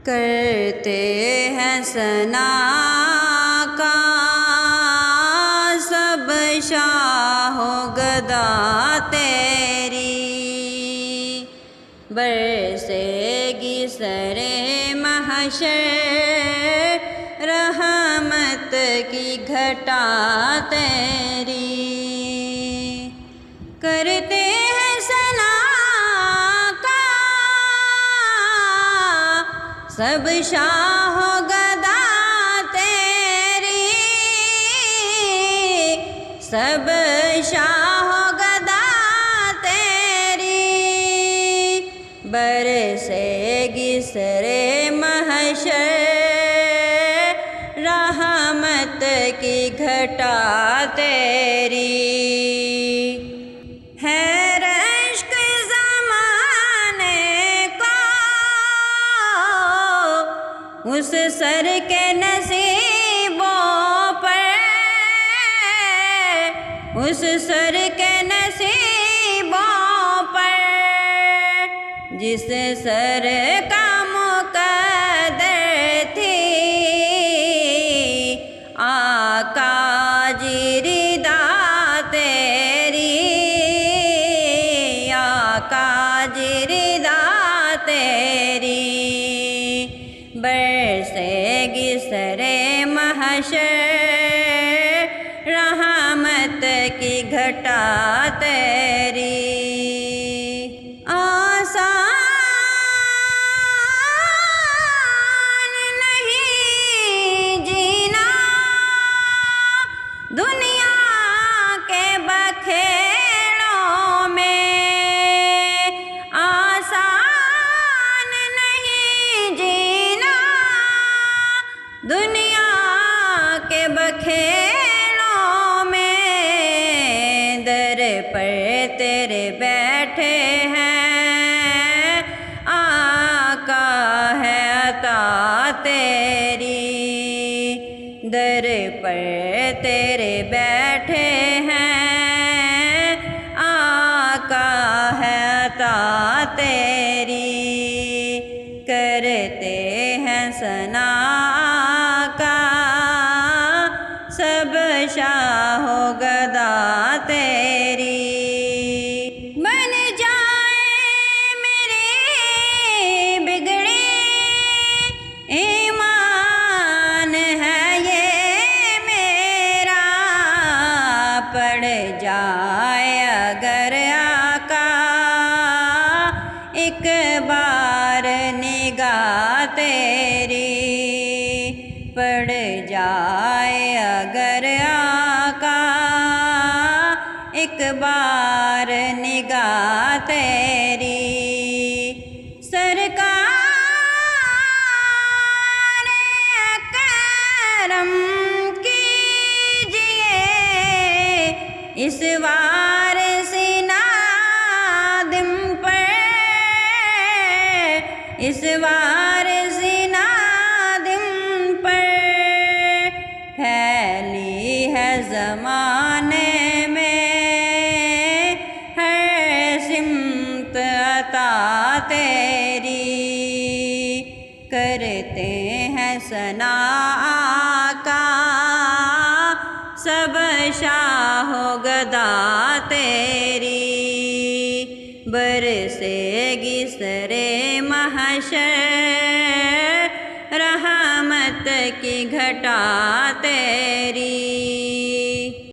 کرتے ہیں ثنا کا سب شاہ و گدا تیری، برسے گی سر محشر رحمت کی گھٹا تیری، کرتے ہیں ثنا کا سب شاہ و گدا تیری، سب شاہ و گدا تیری، برسے گی سر محشر رحمت کی گھٹا تیری، ہے رشک زمانے کو اس سر کے نصیبوں پر، اس سر کے نصیبوں پر، جس سر کا مقدر تھی آقا جی رضا تیری، آقا جی رضا تیری، برسے گی سر محشر رحمت کی گھٹا تیری، آسان نہیں جینا دنیا کے بکھیڑوں میں، آسان نہیں جینا دنیا کے بکھیڑوں میں، در پر تیرے بیٹھے ہیں آقا ہے عطا تیری، در پر تیرے بیٹھے ہیں آقا ہے عطا تیری، کرتے ہیں ثنا کا سب شاہ و گدا تیری، بن جائے میری بگڑی ایمان ہے یہ میرا، پڑ جائے اگر آقا ایک بار نگاہ تیری، پڑ جائے اگر آقا ایک بار نگاہ تیری، سرکار کرم کیجئے اس وار نادم پر، اس وار نادم پر، پھیلی ہے زمانے میں ہر سمت عطا تیری، کرتے ہیں ثنا کا سب شاہ و گدا تیری، برسے گی سر محشر رحمت کی گھٹا تیری،